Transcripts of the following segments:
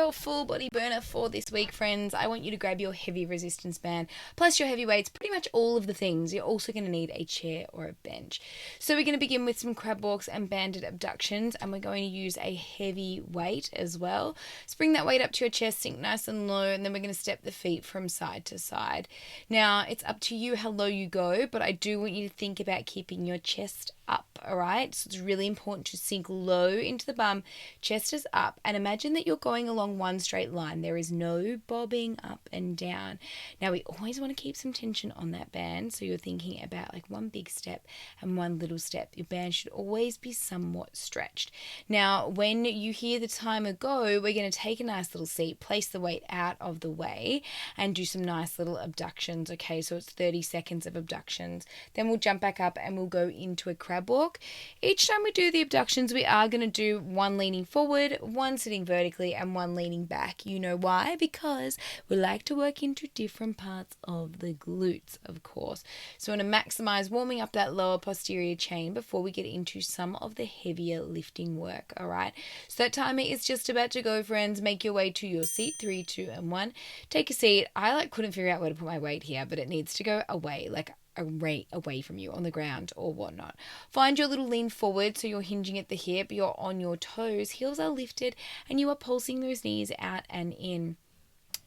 for a full body burner for this week, friends, I want you to grab your heavy resistance band, plus your heavy weights, pretty much all of the things. You're also going to need a chair or a bench. So we're going to begin with some crab walks and banded abductions, and we're going to use a heavy weight as well. So bring that weight up to your chest, sink nice and low, and then we're going to step the feet from side to side. Now, it's up to you how low you go, but I do want you to think about keeping your chest up, all right? So it's really important to sink low into the bum, chest is up, and imagine that you're going along one straight line. There is no bobbing up and down. Now, we always want to keep some tension on that band, so you're thinking about like one big step and one little step. Your band should always be somewhat stretched. Now, when you hear the timer go, we're going to take a nice little seat, place the weight out of the way, and do some nice little abductions, okay? So it's 30 seconds of abductions. Then we'll jump back up and we'll go into a crab walk. Each time we do the abductions, we are going to do one leaning forward, one sitting vertically, and one leaning back. You know why? Because we like to work into different parts of the glutes, of course. So we want to maximize warming up that lower posterior chain before we get into some of the heavier lifting work, all right? So that timer is just about to go, friends. Make your way to your seat. 3, 2, and 1. Take a seat. I couldn't figure out where to put my weight here, but it needs to go away, away from you on the ground or whatnot. Find your little lean forward so you're hinging at the hip, you're on your toes, heels are lifted, and you are pulsing those knees out and in.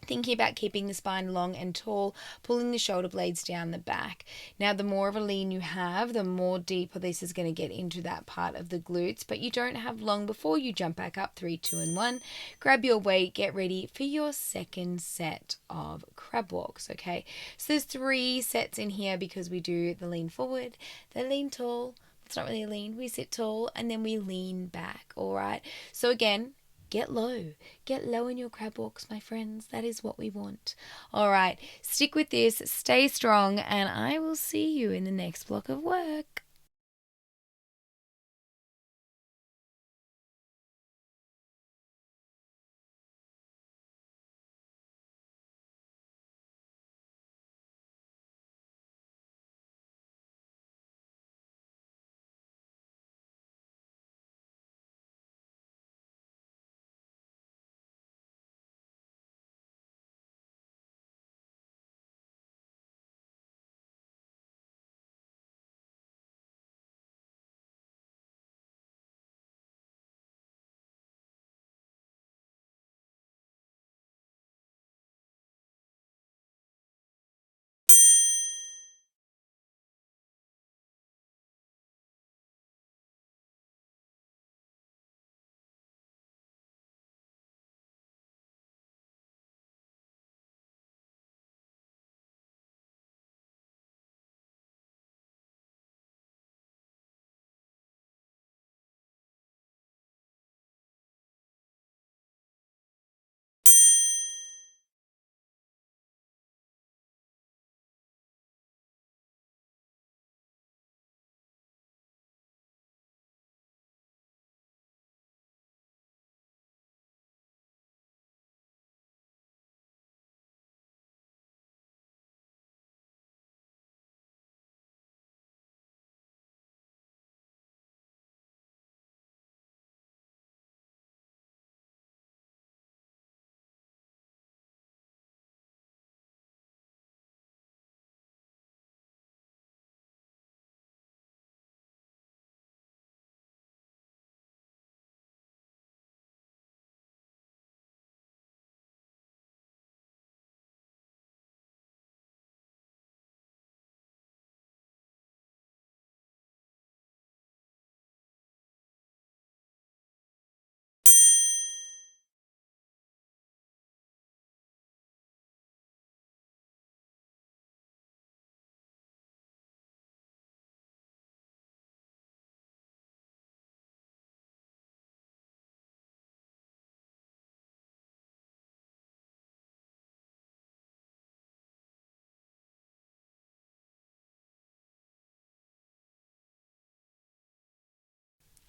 Thinking about keeping the spine long and tall, pulling the shoulder blades down the back. Now, the more of a lean you have, the more deeper this is going to get into that part of the glutes, but you don't have long before you jump back up. 3, 2, and 1. Grab your weight, get ready for your second set of crab walks, okay? So there's 3 sets in here because we do the lean forward, the lean tall. It's not really a lean. We sit tall and then we lean back, all right? So again, get low. Get low in your crab walks, my friends. That is what we want. All right, stick with this, stay strong, and I will see you in the next block of work.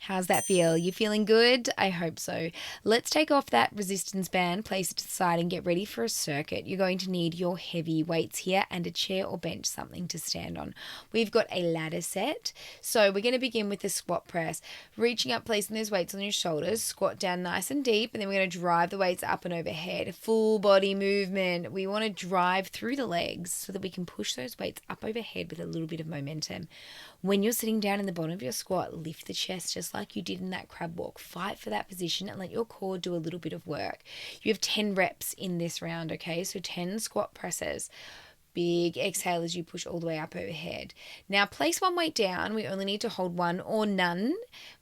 How's that feel? You feeling good? I hope so. Let's take off that resistance band, place it to the side, and get ready for a circuit. You're going to need your heavy weights here and a chair or bench, something to stand on. We've got a ladder set. So we're going to begin with the squat press. Reaching up, placing those weights on your shoulders, squat down nice and deep, and then we're going to drive the weights up and overhead. Full body movement. We want to drive through the legs so that we can push those weights up overhead with a little bit of momentum. When you're sitting down in the bottom of your squat, lift the chest just like you did in that crab walk. Fight for that position and let your core do a little bit of work. You have 10 reps in this round, okay? So 10 squat presses. Big exhale as you push all the way up overhead. Now place one weight down. We only need to hold one or none.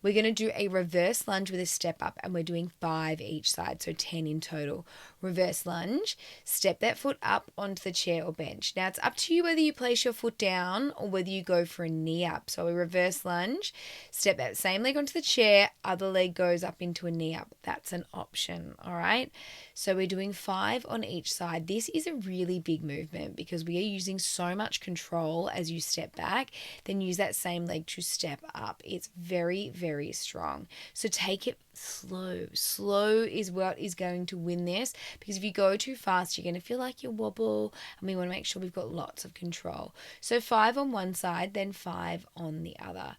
We're going to do a reverse lunge with a step up, and we're doing 5 each side, so 10 in total. Reverse lunge, step that foot up onto the chair or bench. Now it's up to you whether you place your foot down or whether you go for a knee up. So a reverse lunge, step that same leg onto the chair, other leg goes up into a knee up. That's an option, all right? So we're doing 5 on each side. This is a really big movement because we are using so much control as you step back, then use that same leg to step up. It's very, very strong. So take it slow. Slow is what is going to win this, because if you go too fast, you're going to feel like you wobble, and we want to make sure we've got lots of control. So 5 on one side, then 5 on the other.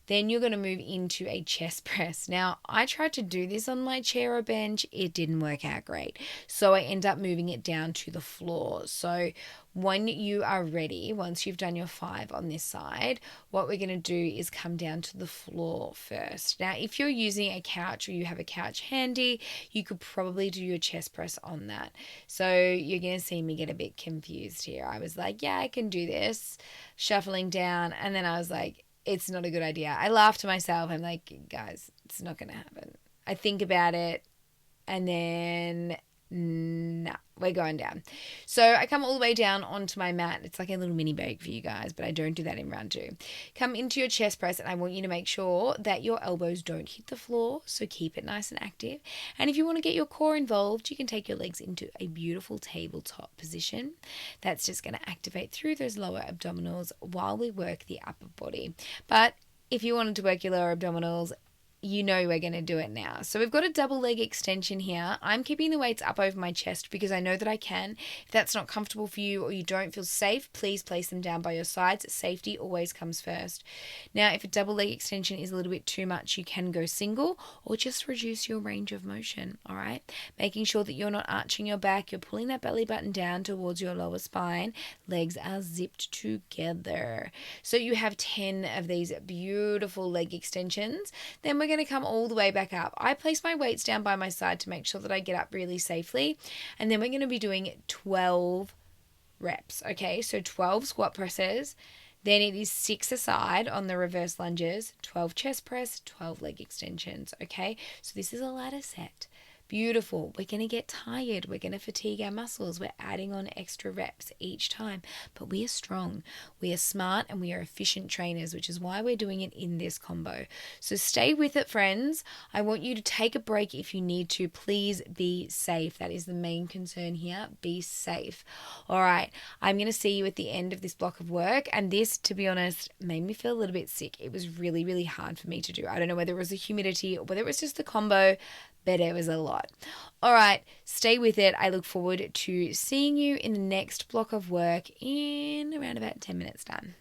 Then you're going to move into a chest press. Now, I tried to do this on my chair or bench. It didn't work out great. So I end up moving it down to the floor. So when you are ready, once you've done your 5 on this side, what we're going to do is come down to the floor first. Now, if you're using a couch or you have a couch handy, you could probably do your chest press on that. So you're going to see me get a bit confused here. I was like, yeah, I can do this, shuffling down. And then I was like, it's not a good idea. I laugh to myself. I'm like, guys, it's not going to happen. I think about it, and then nah, we're going down. So I come all the way down onto my mat. It's like a little mini break for you guys, but I don't do that in round 2. Come into your chest press, and I want you to make sure that your elbows don't hit the floor, so keep it nice and active. And if you want to get your core involved, you can take your legs into a beautiful tabletop position. That's just going to activate through those lower abdominals while we work the upper body. But if you wanted to work your lower abdominals, you know we're going to do it now. So we've got a double leg extension here. I'm keeping the weights up over my chest because I know that I can. If that's not comfortable for you or you don't feel safe, please place them down by your sides. Safety always comes first. Now, if a double leg extension is a little bit too much, you can go single or just reduce your range of motion, all right? Making sure that you're not arching your back, you're pulling that belly button down towards your lower spine. Legs are zipped together. So you have 10 of these beautiful leg extensions. Then we're going to come all the way back up. I place my weights down by my side to make sure that I get up really safely. And then we're going to be doing 12 reps. Okay, so 12 squat presses. Then it is 6 aside on the reverse lunges, 12 chest press, 12 leg extensions. Okay, so this is a ladder set. Beautiful. We're going to get tired. We're going to fatigue our muscles. We're adding on extra reps each time. But we are strong. We are smart, and we are efficient trainers, which is why we're doing it in this combo. So stay with it, friends. I want you to take a break if you need to. Please be safe. That is the main concern here. Be safe. All right. I'm going to see you at the end of this block of work. And this, to be honest, made me feel a little bit sick. It was really, really hard for me to do. I don't know whether it was the humidity or whether it was just the combo, but it was a lot. All right, stay with it. I look forward to seeing you in the next block of work in around about 10 minutes time.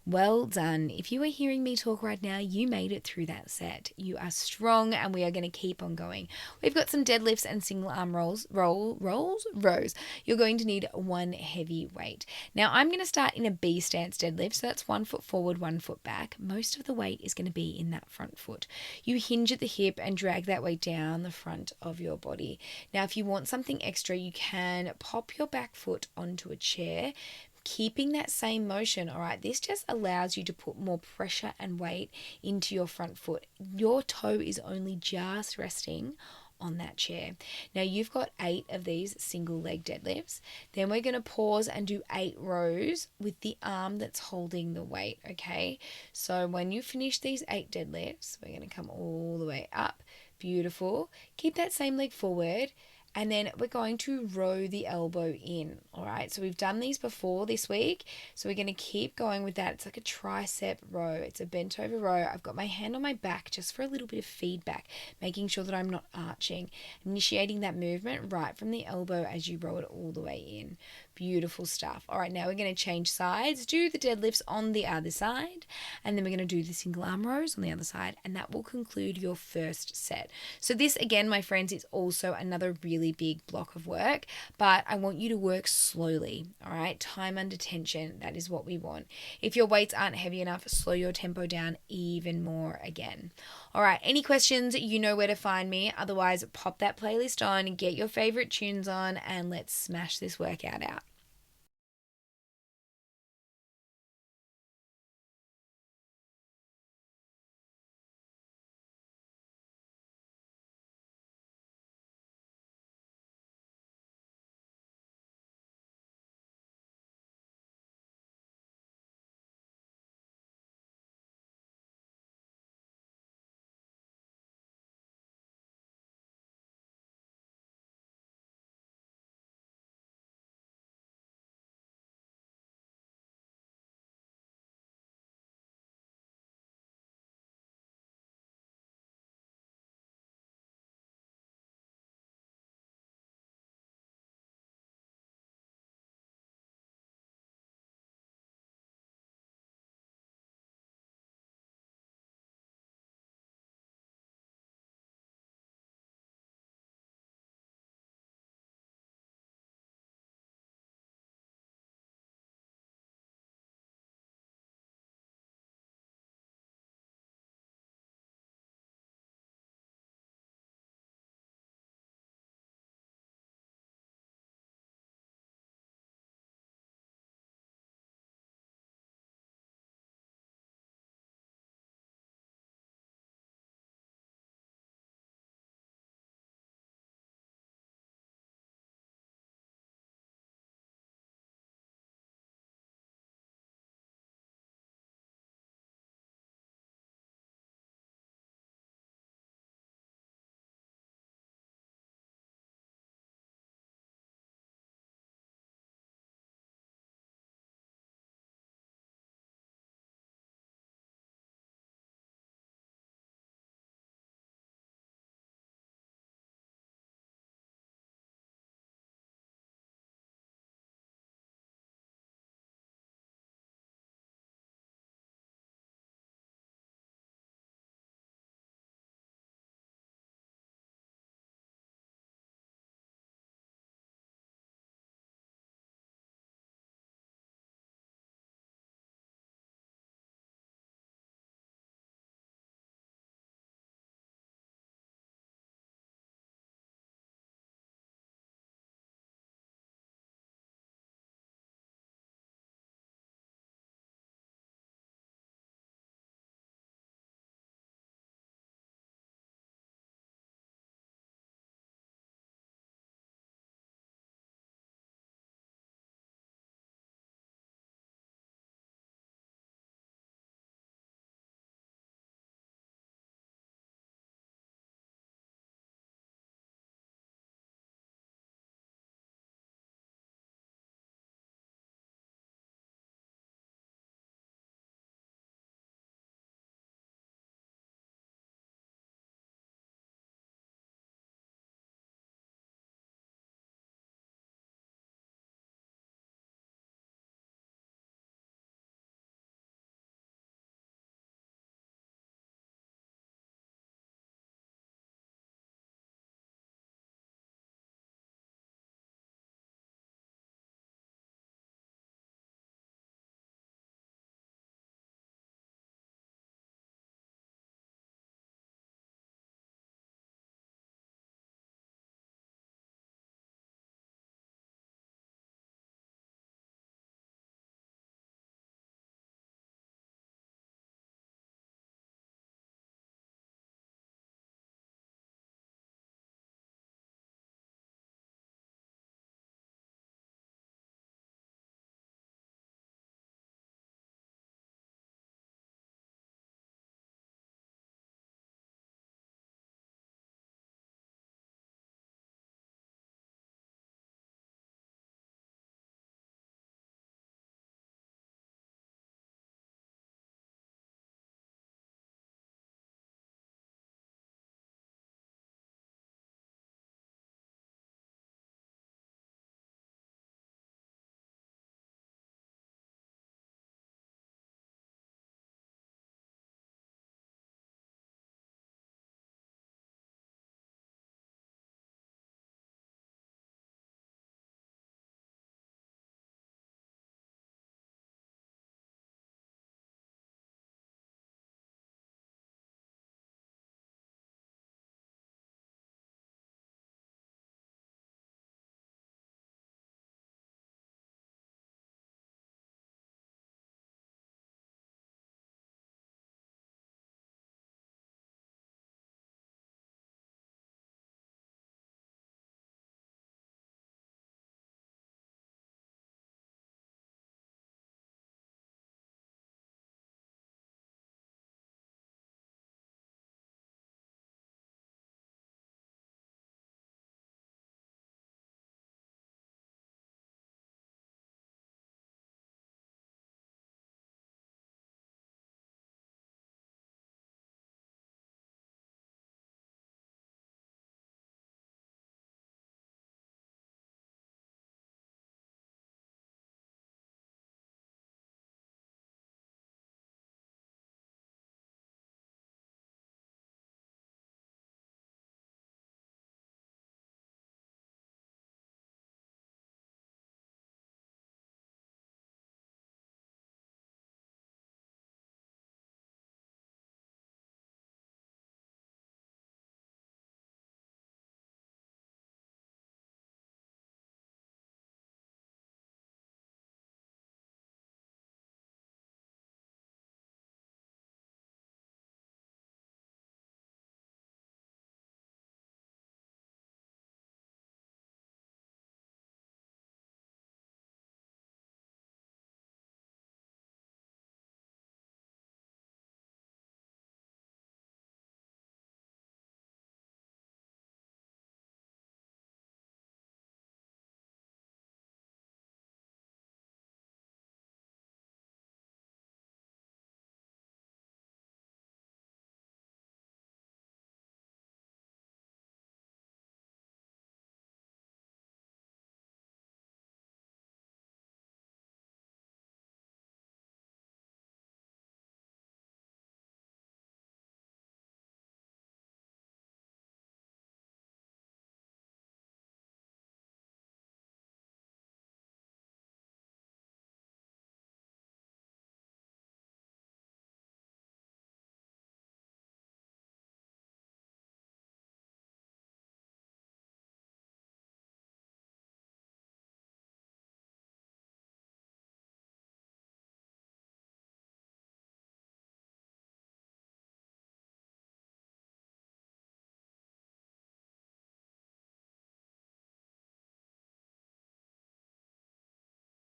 Well done. If you are hearing me talk right now, you made it through that set. You are strong and we are going to keep on going. We've got some deadlifts and single arm rows. You're going to need one heavy weight. Now I'm going to start in a B stance deadlift. So that's 1 foot forward, 1 foot back. Most of the weight is going to be in that front foot. You hinge at the hip and drag that weight down the front of your body. Now, if you want something extra, you can pop your back foot onto a chair, keeping that same motion. All right, this just allows you to put more pressure and weight into your front foot. Your toe is only just resting on that chair. Now you've got 8 of these single leg deadlifts. Then we're going to pause and do 8 rows with the arm that's holding the weight, okay? So when you finish these 8 deadlifts, we're going to come all the way up. Beautiful. Keep that same leg forward. And then we're going to row the elbow in. All right, so we've done these before this week. So we're going to keep going with that. It's like a tricep row. It's a bent over row. I've got my hand on my back just for a little bit of feedback, making sure that I'm not arching. Initiating that movement right from the elbow as you row it all the way in. Beautiful stuff. All right, now we're going to change sides. Do the deadlifts on the other side. And then we're going to do the single arm rows on the other side. And that will conclude your first set. So this, again, my friends, is also another really big block of work, but I want you to work slowly. All right, time under tension, that is what we want. If your weights aren't heavy enough, slow your tempo down even more again. All right, any questions, you know where to find me. Otherwise, pop that playlist on, get your favorite tunes on, and let's smash this workout out.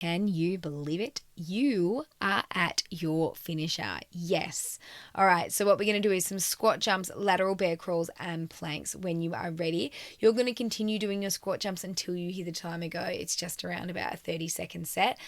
Can you believe it? You are at your finisher. Yes. All right. So what we're going to do is some squat jumps, lateral bear crawls, and planks. When you are ready, you're going to continue doing your squat jumps until you hear the timer go. It's just around about a 30-second set.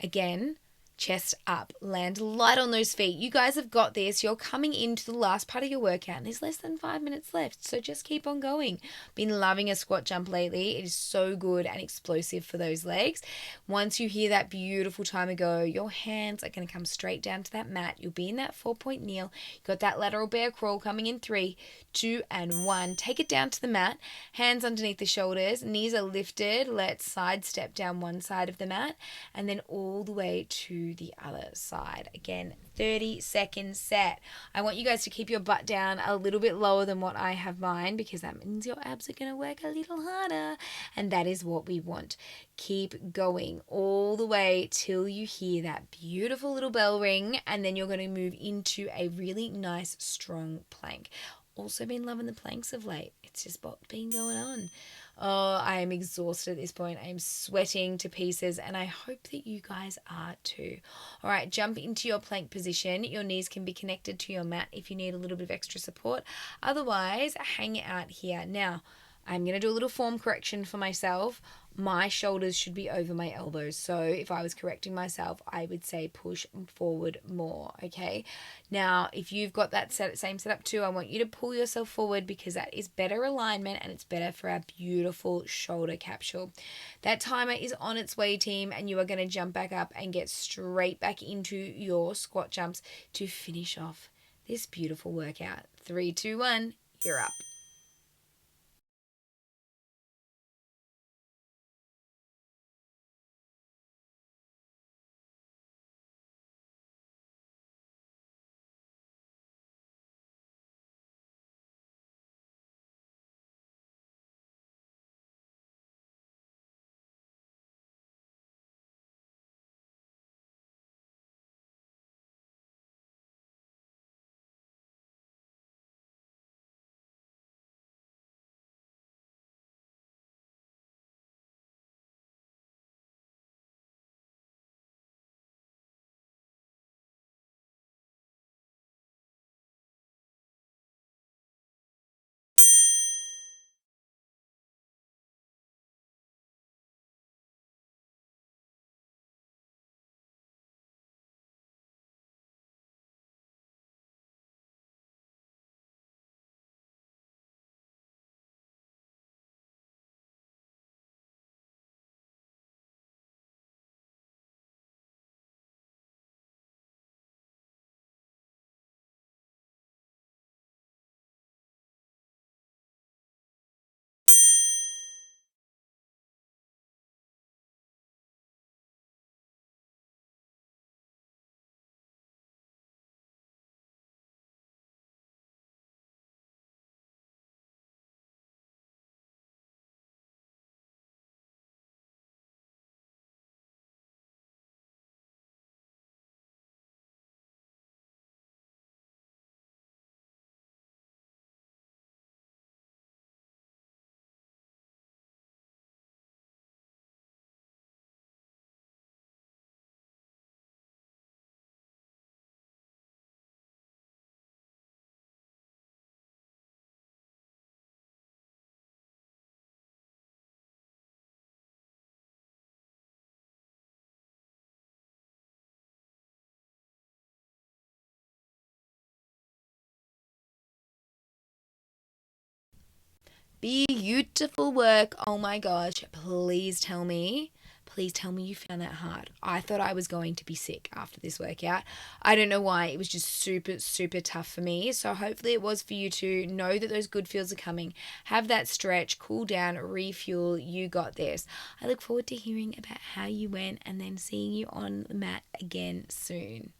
Again, chest up, land light on those feet. You guys have got this. You're coming into the last part of your workout and there's less than 5 minutes left. So just keep on going. Been loving a squat jump lately. It is so good and explosive for those legs. Once you hear that beautiful timer go, your hands are going to come straight down to that mat. You'll be in that 4-point kneel. You've got that lateral bear crawl coming in 3, 2, and 1. Take it down to the mat. Hands underneath the shoulders. Knees are lifted. Let's sidestep down one side of the mat and then all the way to the other side. Again, 30-second set. I want you guys to keep your butt down a little bit lower than what I have mine because that means your abs are going to work a little harder, and that is what we want. Keep going all the way till you hear that beautiful little bell ring, and then you're going to move into a really nice strong plank. Also been loving the planks of late. It's just what's been going on. Oh, I am exhausted at this point. I am sweating to pieces, and I hope that you guys are too. All right, jump into your plank position. Your knees can be connected to your mat if you need a little bit of extra support. Otherwise, hang out here. Now, I'm going to do a little form correction for myself. My shoulders should be over my elbows. So if I was correcting myself, I would say push forward more, okay? Now, if you've got that same setup too, I want you to pull yourself forward because that is better alignment and it's better for our beautiful shoulder capsule. That timer is on its way, team, and you are going to jump back up and get straight back into your squat jumps to finish off this beautiful workout. 3, 2, 1, you're up. Beautiful work. Oh my gosh. Please tell me. Please tell me you found that hard. I thought I was going to be sick after this workout. I don't know why. It was just super, super tough for me. So hopefully it was for you too. Know that those good feels are coming. Have that stretch, cool down, refuel. You got this. I look forward to hearing about how you went and then seeing you on the mat again soon.